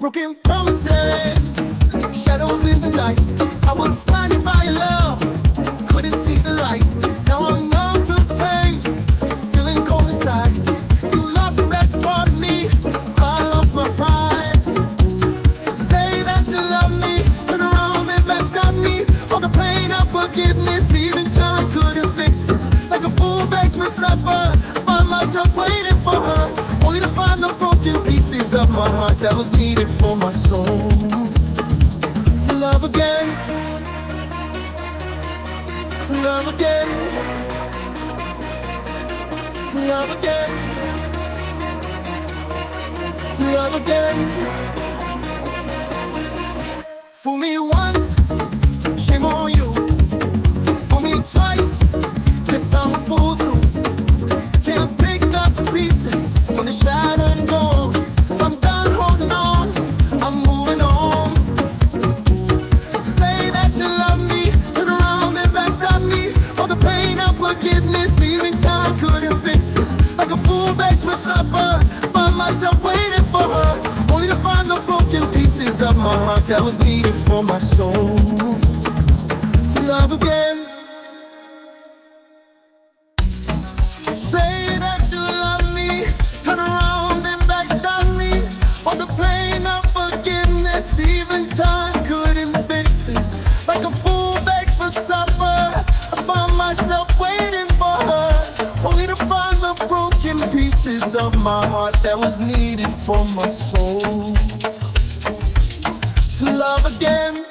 Broken promises, shadows in the night. I was blinded by your love, couldn't see the light. Now I'm numb to the pain, feeling cold inside. You lost the best part of me, I lost my pride. Say that you love me, turn around and backstab me. All the pain of forgiveness, even time couldn't fix this. Like a fool begs me suffer, find myself waiting for her, only to find the broken pieces of my heart that was needed for my soul. To love again, to love again, to love again, to love again. Fool me once, shame on you. Fool me twice, guess I'm a fool too. Can't pick up the pieces when they're shattered and gone. I'm done holding on, I'm moving on. Say that you love me, turn around and backstab me. All the pain of forgiveness, even time couldn't fix this. Like a fool begs for supper, find myself waiting for her, only to find the broken pieces of my heart that was needed for my soul. To love again. Say that you love me, turn around and backstab me. All the pain of forgiveness, even time couldn't fix this. Like a fool begs for supper, I found myself waiting for her, only to find the broken pieces of my heart that was needed for my soul. To love again.